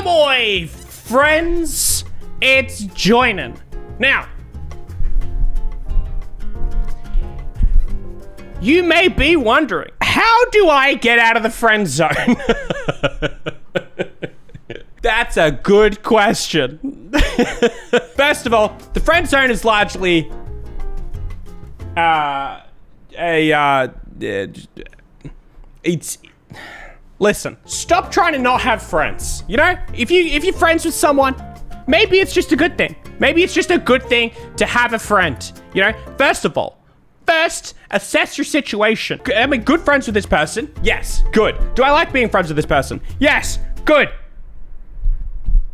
Ahoy, friends! It's Joinen. Now, you may be wondering, how do I get out of the friend zone? That's a good question. First of all, the friend zone is largely listen, stop trying to not have friends. You know, if you're friends with someone, maybe it's just a good thing. Maybe it's just a good thing to have a friend. You know, first of all, assess your situation. Am I good friends with this person? Yes, good. Do I like being friends with this person? Yes, good.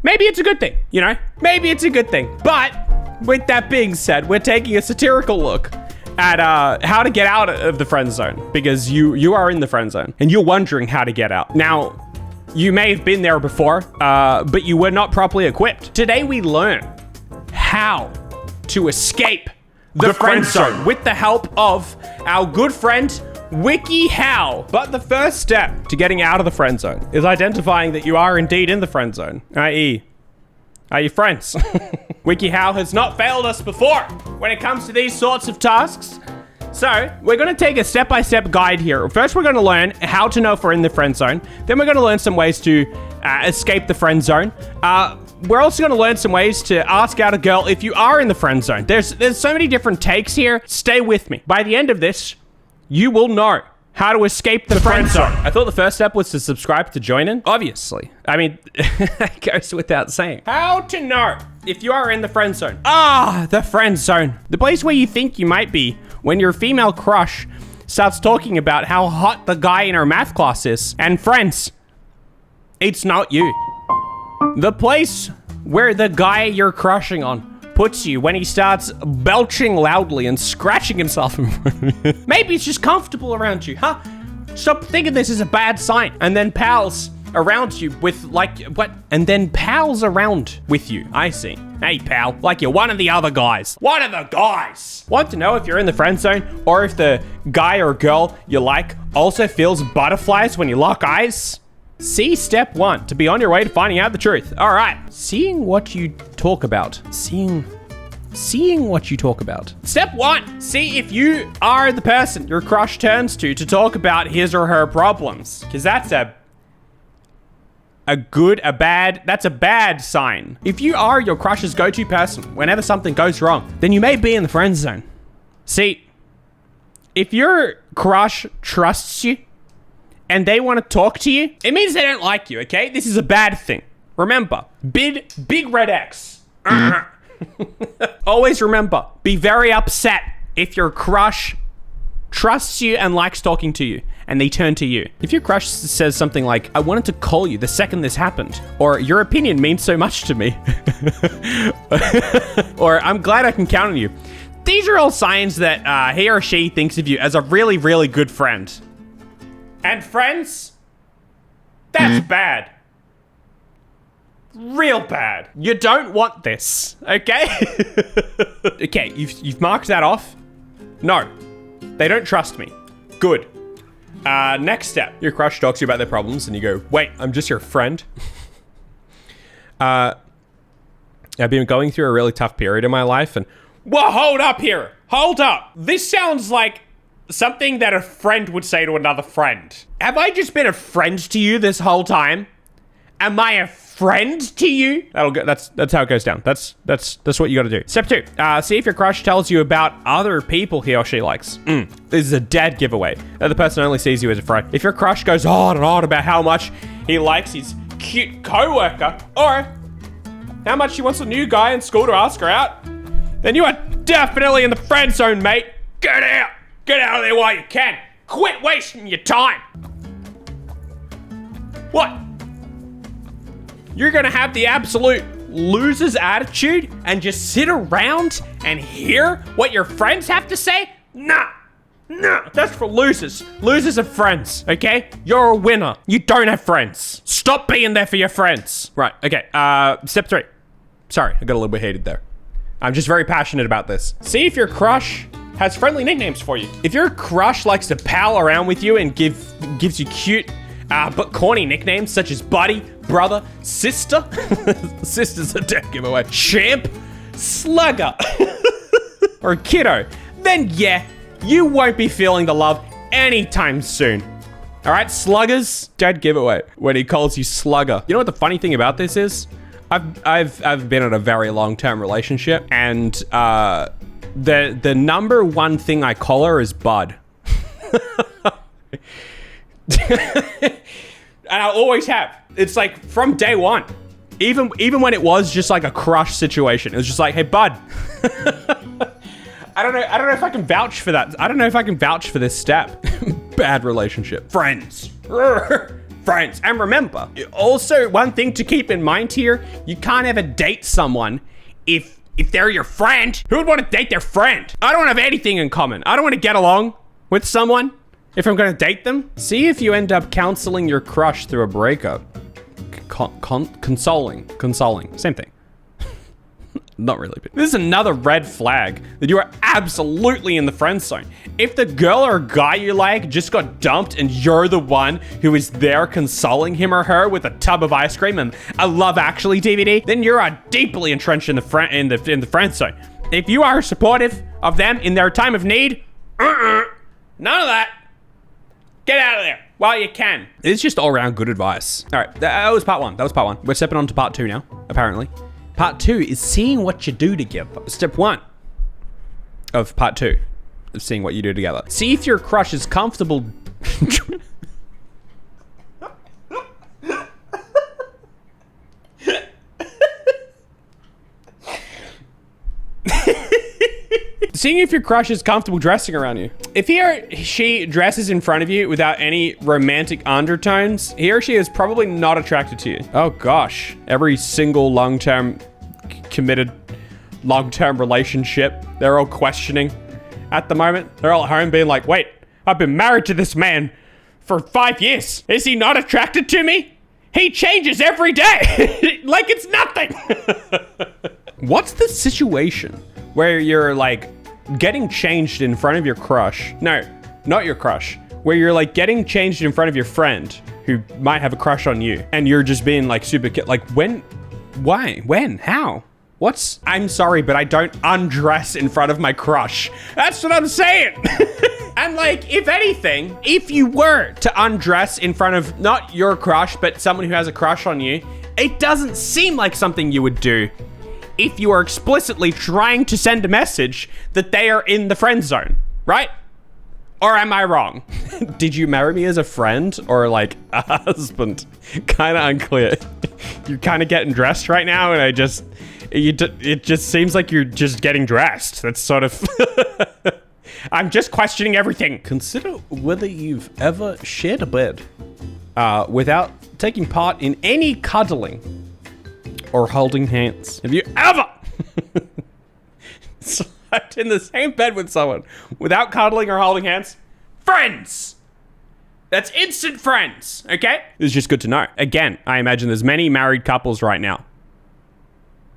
Maybe it's a good thing, you know? Maybe it's a good thing. But with that being said, we're taking a satirical look at how to get out of the friend zone, because you are in the friend zone and you're wondering how to get out. Now, you may have been there before, but you were not properly equipped. Today we learn how to escape the friend zone with the help of our good friend WikiHow. But the first step to getting out of the friend zone is identifying that you are indeed in the friend zone, i.e., are you friends? WikiHow has not failed us before when it comes to these sorts of tasks. So we're going to take a step-by-step guide here. First, we're going to learn how to know if we're in the friend zone. Then we're going to learn some ways to escape the friend zone. We're also going to learn some ways to ask out a girl if you are in the friend zone. There's so many different takes here. Stay with me. By the end of this, you will know how to escape the friend zone. I thought the first step was to subscribe to Joinen. Obviously. I mean, it goes without saying. How to know if you are in the friend zone. The friend zone. The place where you think you might be when your female crush starts talking about how hot the guy in her math class is. And friends, it's not you. The place where the guy you're crushing on puts you when he starts belching loudly and scratching himself in front of you. Maybe it's just comfortable around you, huh? Stop thinking this is a bad sign. And then pals around you with like, what? And then pals around with you, I see. Hey pal, like you're one of the other guys. One of the guys! Want to know if you're in the friend zone or if the guy or girl you like also feels butterflies when you lock eyes? See step 1 to be on your way to finding out the truth. All right, seeing what you talk about. Seeing what you talk about. Step 1, see if you are the person your crush turns to talk about his or her problems. Because that's a bad sign. If you are your crush's go-to person whenever something goes wrong, then you may be in the friend zone. See, if your crush trusts you, and they want to talk to you, it means they don't like you, okay? This is a bad thing. Remember, big red X. Always remember, be very upset if your crush trusts you and likes talking to you, and they turn to you. If your crush says something like, I wanted to call you the second this happened, or your opinion means so much to me, or I'm glad I can count on you. These are all signs that he or she thinks of you as a really, really good friend. And friends, that's bad. Real bad. You don't want this, okay? Okay, you've marked that off. No, they don't trust me. Good. Next step. Your crush talks to you about their problems and you go, wait, I'm just your friend. I've been going through a really tough period in my life and, whoa, hold up here. Hold up. This sounds like something that a friend would say to another friend. Have I just been a friend to you this whole time? Am I a friend to you? That's how it goes down. That's what you gotta do. Step 2, see if your crush tells you about other people he or she likes. This is a dead giveaway. The person only sees you as a friend. If your crush goes on and on about how much he likes his cute coworker, or how much he wants a new guy in school to ask her out, then you are definitely in the friend zone, mate. Get out! Get out of there while you can. Quit wasting your time. What? You're gonna have the absolute loser's attitude and just sit around and hear what your friends have to say? Nah, that's for losers. Losers are friends, okay? You're a winner. You don't have friends. Stop being there for your friends. Right, okay, step 3. Sorry, I got a little bit heated there. I'm just very passionate about this. See if your crush has friendly nicknames for you. If your crush likes to pal around with you and gives you cute But corny nicknames such as buddy, brother, sister, sister's a dead giveaway, champ, slugger, or kiddo, then yeah, you won't be feeling the love anytime soon. All right, sluggers, dead giveaway when he calls you slugger. You know what the funny thing about this is? I've been in a very long-term relationship, and the number one thing I call her is bud. And I always have. It's like from day one. Even when it was just like a crush situation, it was just like, hey, bud. I don't know if I can vouch for that. I don't know if I can vouch for this step. Bad relationship. Friends. Friends. And remember, also one thing to keep in mind here, you can't ever date someone if they're your friend. Who would want to date their friend? I don't have anything in common. I don't want to get along with someone if I'm going to date them. See if you end up counseling your crush through a breakup. Consoling. Same thing. Not really. But this is another red flag that you are absolutely in the friend zone. If the girl or guy you like just got dumped and you're the one who is there consoling him or her with a tub of ice cream and a Love Actually DVD, then you're deeply entrenched in the friend zone. If you are supportive of them in their time of need, none of that. Get out of there while you can. It's just all around good advice. All right, that was part one. We're stepping on to part two now, apparently. Part two is seeing what you do together. Step one of part two of seeing what you do together. See if your crush is comfortable. Seeing if your crush is comfortable dressing around you. If he or she dresses in front of you without any romantic undertones, he or she is probably not attracted to you. Oh gosh, every single long-term committed long-term relationship, they're all questioning at the moment. They're all at home being like, wait, I've been married to this man for 5 years. Is he not attracted to me? He changes every day. Like it's nothing. What's the situation where you're like getting changed in front of your crush? No, not your crush. Where you're like getting changed in front of your friend who might have a crush on you, and you're just being like super like when, why, when, how? I'm sorry, but I don't undress in front of my crush. That's what I'm saying. And like, if anything, if you were to undress in front of not your crush, but someone who has a crush on you, it doesn't seem like something you would do if you are explicitly trying to send a message that they are in the friend zone, right? Or am I wrong? Did you marry me as a friend or like a husband? Kind of unclear. You're kind of getting dressed right now, and it just seems like you're just getting dressed. That's sort of... I'm just questioning everything. Consider whether you've ever shared a bed without taking part in any cuddling or holding hands. Have you ever slept in the same bed with someone without cuddling or holding hands? Friends! That's instant friends, okay? It's just good to know. Again, I imagine there's many married couples right now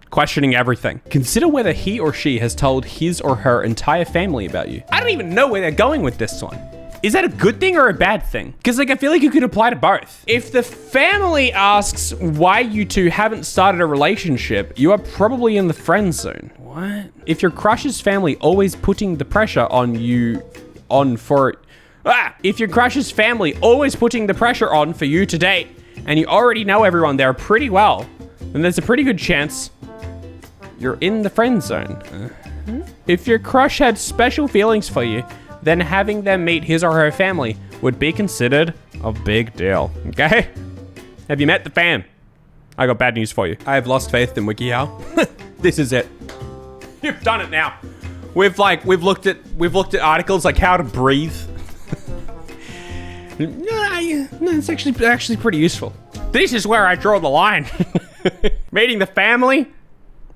questioning everything. Consider whether he or she has told his or her entire family about you. I don't even know where they're going with this one. Is that a good thing or a bad thing? Because like, I feel like you could apply to both. If the family asks why you two haven't started a relationship, you are probably in the friend zone. What? If your crush's family always putting the pressure on you if your crush's family always putting the pressure on for you to date, and you already know everyone there pretty well, then there's a pretty good chance you're in the friend zone. If your crush had special feelings for you, then having them meet his or her family would be considered a big deal, okay? Have you met the fam? I got bad news for you. I have lost faith in WikiHow. This is it. You've done it now. We've looked at articles like how to breathe. No, it's actually pretty useful. This is where I draw the line. Meeting the family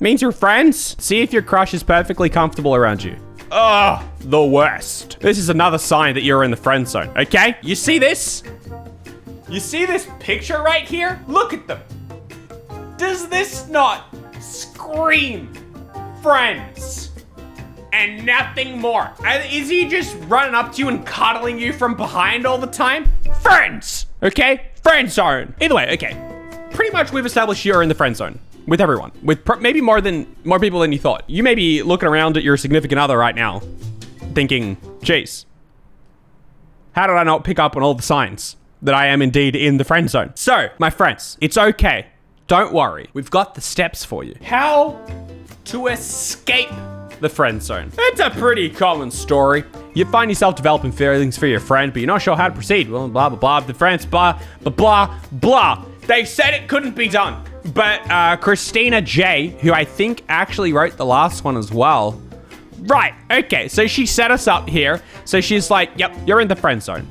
means you're friends. See if your crush is perfectly comfortable around you. Ugh, the worst. This is another sign that you're in the friend zone, okay? You see this? You see this picture right here? Look at them. Does this not scream friends and nothing more? Is he just running up to you and cuddling you from behind all the time? Friends! Okay? Friend zone. Either way, okay. Pretty much we've established you're in the friend zone with everyone. With maybe more people than you thought. You may be looking around at your significant other right now thinking, geez, how did I not pick up on all the signs that I am indeed in the friend zone? So, my friends, it's okay. Don't worry. We've got the steps for you. How to escape the friend zone. It's a pretty common story. You find yourself developing feelings for your friend, but you're not sure how to proceed. Well, blah, blah, blah. The friends, blah, blah, blah, blah. They said it couldn't be done. But Christina J, who I think actually wrote the last one as well. Right, okay, so she set us up here. So she's like, yep, you're in the friend zone.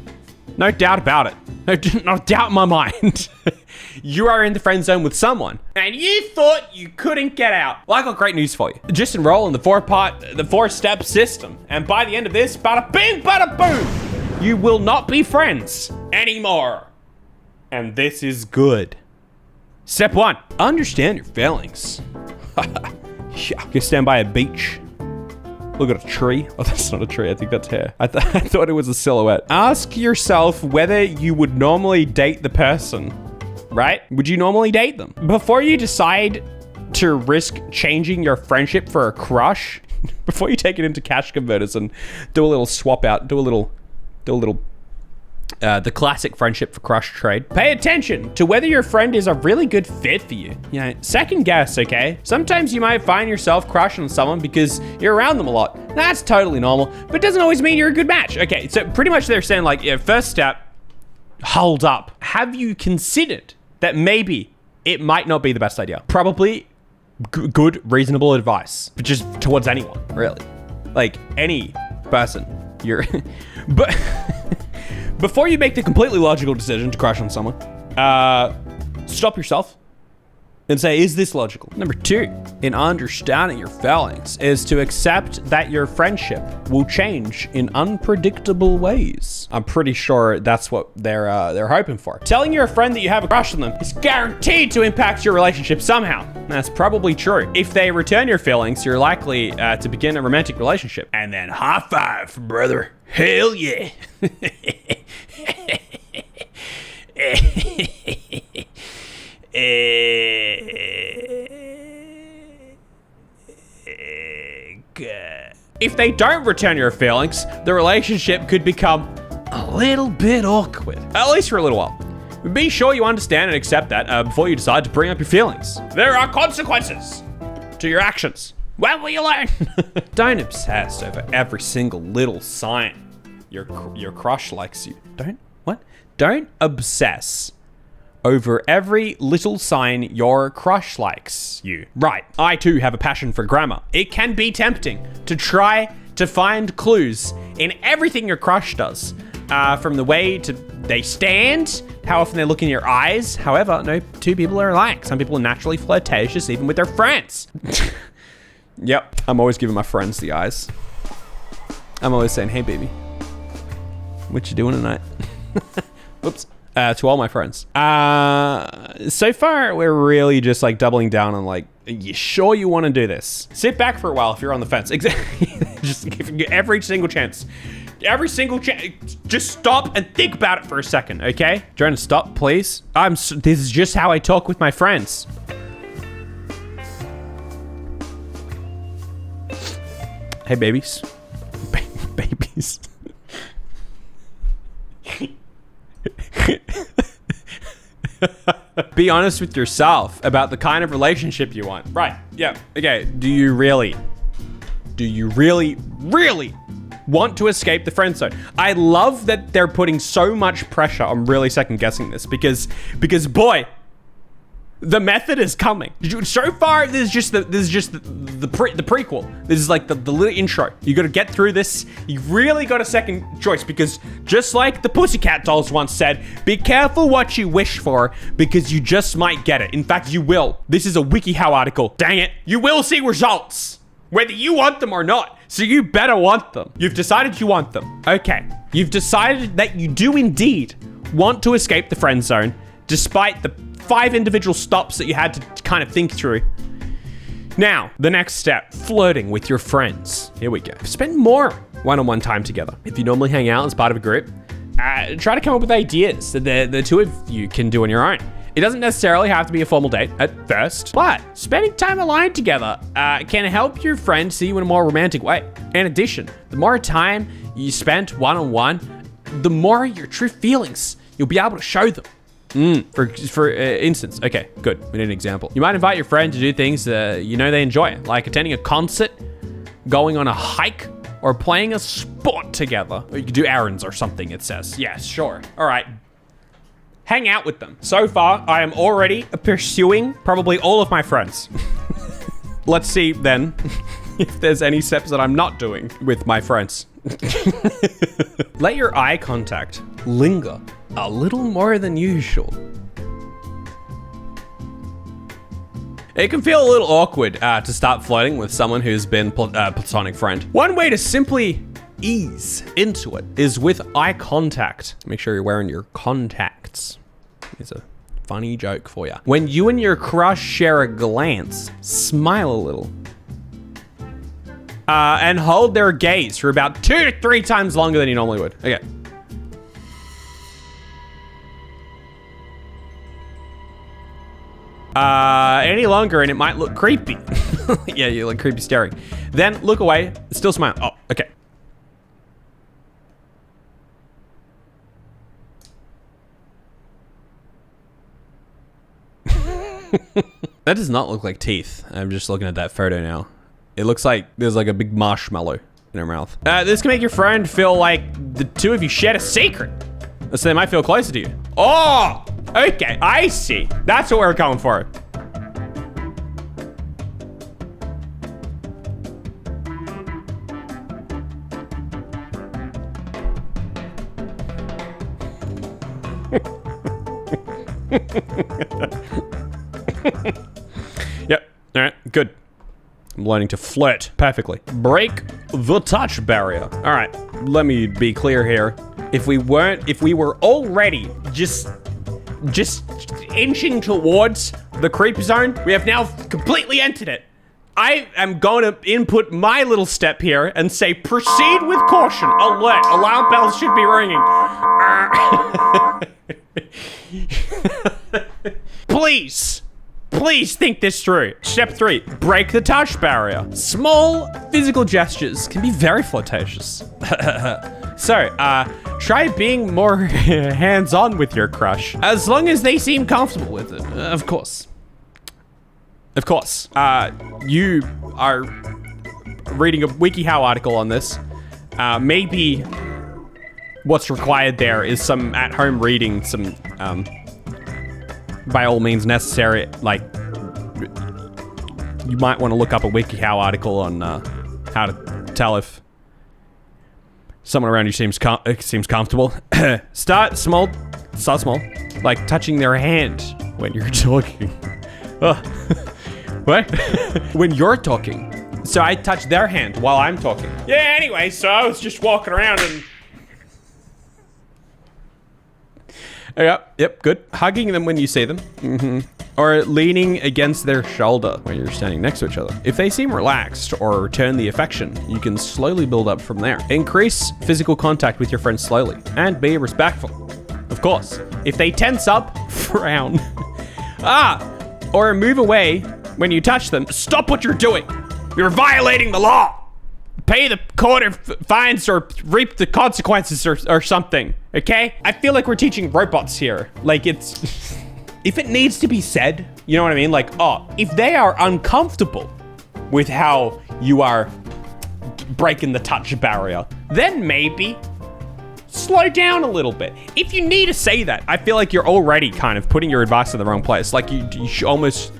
No doubt about it. No doubt in my mind. You are in the friend zone with someone, and you thought you couldn't get out. Well, I got great news for you. Just enroll in the 4-step system, and by the end of this, bada bing, bada boom, you will not be friends anymore. And this is good. Step 1, understand your feelings. Yeah, you stand by a beach. Look at a tree. Oh, that's not a tree. I think that's hair. I thought it was a silhouette. Ask yourself whether you would normally date the person, right? Would you normally date them? Before you decide to risk changing your friendship for a crush, before you take it into cash converters and do a little swap out, do a little the classic friendship for crush trade. Pay attention to whether your friend is a really good fit for you. You know, second guess, okay? Sometimes you might find yourself crushing on someone because you're around them a lot. That's totally normal, but it doesn't always mean you're a good match. Okay, so pretty much they're saying like, yeah, first step, hold up. Have you considered that maybe it might not be the best idea? Probably good, reasonable advice, but just towards anyone, really. Like any person, but before you make the completely logical decision to crush on someone, stop yourself and say, is this logical? Number 2, in understanding your feelings is to accept that your friendship will change in unpredictable ways. I'm pretty sure that's what they're hoping for. Telling your friend that you have a crush on them is guaranteed to impact your relationship somehow. That's probably true. If they return your feelings, you're likely to begin a romantic relationship. And then high five, brother. Hell yeah. If they don't return your feelings, the relationship could become a little bit awkward, at least for a little while. Be sure you understand and accept that before you decide to bring up your feelings. There are consequences to your actions. When will you learn? Don't obsess over every single little sign your crush likes you. Don't obsess over every little sign your crush likes you. Right, I too have a passion for grammar. It can be tempting to try to find clues in everything your crush does. From the way they stand, how often they look in your eyes. However, no two people are alike. Some people are naturally flirtatious even with their friends. Yep, I'm always giving my friends the eyes. I'm always saying, hey baby, what you doing tonight? Whoops. To all my friends. So far, we're really just like doubling down on like, are you sure you want to do this? Sit back for a while if you're on the fence. Exactly. Just give you every single chance. Every single chance. Just stop and think about it for a second, okay? Joinen, stop, please. This is just how I talk with my friends. Hey, babies. Babies. Be honest with yourself about the kind of relationship you want. Right, yeah, okay. Do you really want to escape the friend zone? I love that they're putting so much pressure on really second guessing this because boy, the method is coming. So far, this is just the prequel. This is like the little intro. You got to get through this. You really got a second choice because just like the Pussycat Dolls once said, be careful what you wish for because you just might get it. In fact, you will. This is a WikiHow article. Dang it. You will see results, whether you want them or not. So you better want them. You've decided you want them. Okay. You've decided that you do indeed want to escape the friend zone despite the 5 individual stops that you had to kind of think through. Now, the next step, flirting with your friends. Here we go. Spend more one-on-one time together. If you normally hang out as part of a group, try to come up with ideas that the two of you can do on your own. It doesn't necessarily have to be a formal date at first, but spending time alone together can help your friend see you in a more romantic way. In addition, the more time you spend one-on-one, the more your true feelings you'll be able to show them. For instance, okay, good, we need an example. You might invite your friend to do things you know they enjoy, like attending a concert, going on a hike, or playing a sport together. Or you could do errands or something, it says. Yes, sure. All right. Hang out with them. So far, I am already pursuing probably all of my friends. Let's see then if there's any steps that I'm not doing with my friends. Let your eye contact linger a little more than usual. It can feel a little awkward to start flirting with someone who's been a platonic friend. One way to simply ease into it is with eye contact. Make sure you're wearing your contacts. Here's a funny joke for you. When you and your crush share a glance, smile a little. And hold their gaze for about 2 to 3 times longer than you normally would. Okay. Any longer and it might look creepy. Yeah, you look creepy staring. Then look away, still smile. Oh, okay. That does not look like teeth. I'm just looking at that photo now. It looks like there's like a big marshmallow in her mouth. This can make your friend feel like the two of you shared a secret. So they might feel closer to you. Oh, okay, I see. That's what we're going for. Yep, all right, good. I'm learning to flirt perfectly. Break the touch barrier. All right, let me be clear here. If we were already just inching towards the creep zone, we have now completely entered it. I am going to input my little step here and say proceed with caution. Alert, alarm bells should be ringing. Please think this through. Step 3, break the touch barrier. Small physical gestures can be very flirtatious. So, try being more hands-on with your crush, as long as they seem comfortable with it, of course. Of course. You are reading a WikiHow article on this. Maybe what's required there is some at-home reading, some, by all means necessary, like, you might want to look up a WikiHow article on how to tell if someone around you seems comfortable. Start small, like touching their hand when you're talking. What? When you're talking. So I touch their hand while I'm talking. Yeah, anyway, so I was just walking around and... Yep, good. Hugging them when you see them. Or leaning against their shoulder when you're standing next to each other. If they seem relaxed or return the affection, you can slowly build up from there. Increase physical contact with your friends slowly and be respectful. Of course, if they tense up, frown. Or move away when you touch them, stop what you're doing. You're violating the law. Pay the quarter fines or reap the consequences or something, okay? I feel like we're teaching robots here. Like it's, if it needs to be said, you know what I mean? Like, oh, if they are uncomfortable with how you are breaking the touch barrier, then maybe slow down a little bit. If you need to say that, I feel like you're already kind of putting your advice in the wrong place. Like you should almost,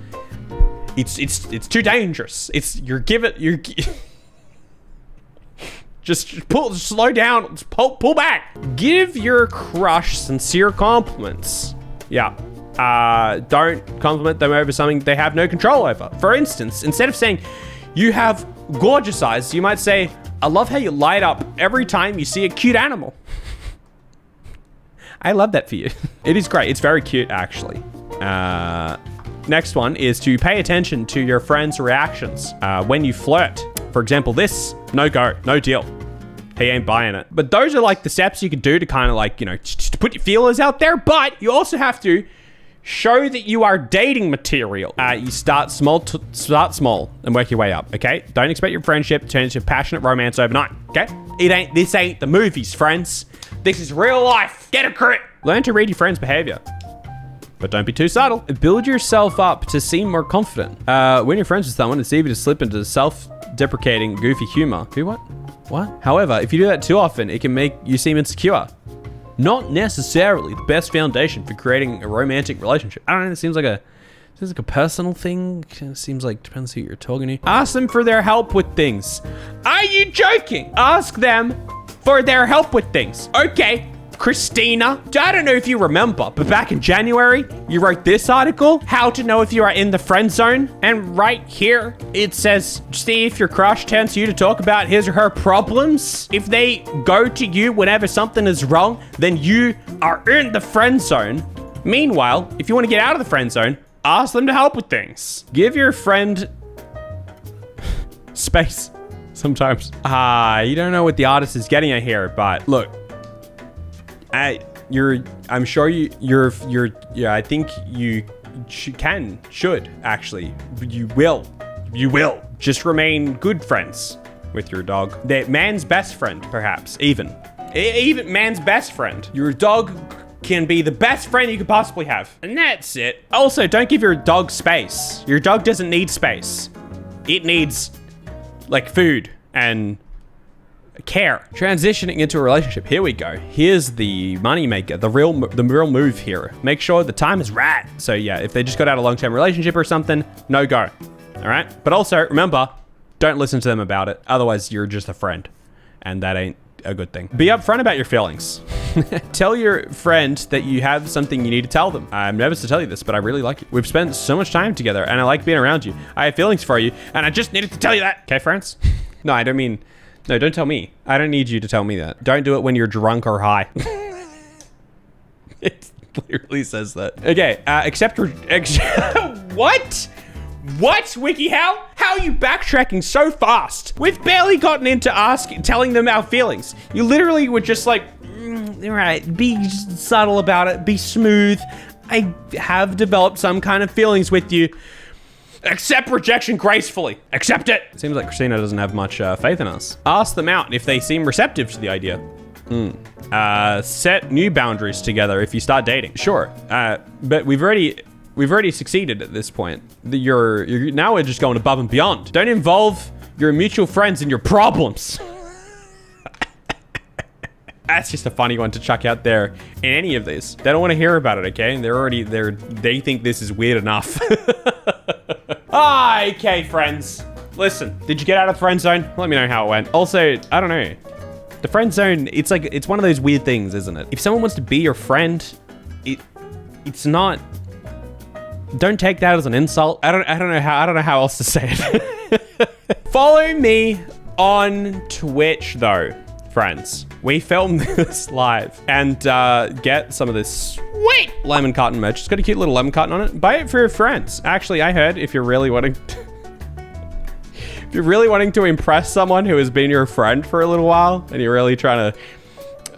it's too dangerous. You're just slow down, pull back. Give your crush sincere compliments. Yeah, don't compliment them over something they have no control over. For instance, instead of saying, you have gorgeous eyes, you might say, I love how you light up every time you see a cute animal. I love that for you. It is great, it's very cute actually. Next one is to pay attention to your friends' reactions when you flirt. For example, this, no go, no deal. he ain't buying it. But those are like the steps you can do to kind of like, you know, just to put your feelers out there. But you also have to show that you are dating material. You start small and work your way up, okay? Don't expect your friendship to turn into passionate romance overnight, okay? This ain't the movies, friends. This is real life. Get a grip. Learn to read your friend's behavior, but don't be too subtle. Build yourself up to seem more confident. When you're friends with someone, it's easy to slip into self-deprecating, goofy humor. What? However, if you do that too often, it can make you seem insecure. Not necessarily the best foundation for creating a romantic relationship. I don't know, it seems like a personal thing. It seems like depends who you're talking to. Ask them for their help with things. Are you joking? Ask them for their help with things. Okay, Christina, I don't know if you remember, but back in January, you wrote this article, how to know if you are in the friend zone. And right here, it says, see if your crush turns to you to talk about his or her problems. If they go to you whenever something is wrong, then you are in the friend zone. Meanwhile, if you want to get out of the friend zone, ask them to help with things. Give your friend space sometimes. You don't know what the artist is getting at here, but look, I think you should actually. You will just remain good friends with your dog. That man's best friend, perhaps, even man's best friend. Your dog can be the best friend you could possibly have. And that's it. Also, don't give your dog space. Your dog doesn't need space. It needs like food and care. Transitioning into a relationship. Here we go. Here's the money maker, the real move here. Make sure the time is right. So yeah, if they just got out of a long-term relationship or something, no go. All right. But also remember, don't listen to them about it. Otherwise you're just a friend and that ain't a good thing. Be upfront about your feelings. Tell your friend that you have something you need to tell them. I'm nervous to tell you this, but I really like you. We've spent so much time together and I like being around you. I have feelings for you and I just needed to tell you that. Okay, friends? No, I don't mean... No, don't tell me. I don't need you to tell me that. Don't do it when you're drunk or high. It literally says that. Okay, what? What, WikiHow? How are you backtracking so fast? We've barely gotten into telling them our feelings. You literally were just like, all right, be subtle about it, be smooth. I have developed some kind of feelings with you. Accept rejection gracefully. Accept it. It seems like Christina doesn't have much faith in us. Ask them out if they seem receptive to the idea. Set new boundaries together if you start dating. Sure, but we've already succeeded at this point. You're now we're just going above and beyond. Don't involve your mutual friends in your problems. That's just a funny one to chuck out there in any of these. They don't want to hear about it, okay? They think this is weird enough. Okay, friends. Listen, did you get out of the friend zone? Let me know how it went. Also, I don't know. The friend zone, it's one of those weird things, isn't it? If someone wants to be your friend, it's not. Don't take that as an insult. I don't know how else to say it. Follow me on Twitch though, friends. We filmed this live and get some of this sweet lemon cotton merch. It's got a cute little lemon cotton on it. Buy it for your friends. Actually, I heard if you're really wanting to impress someone who has been your friend for a little while and you're really trying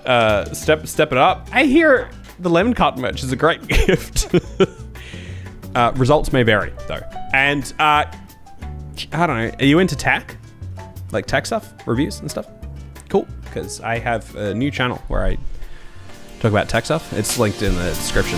to step it up, I hear the lemon cotton merch is a great gift. Results may vary though. And I don't know, are you into tech? Like tech stuff, reviews and stuff? Cool, because I have a new channel where I talk about tech stuff. It's linked in the description.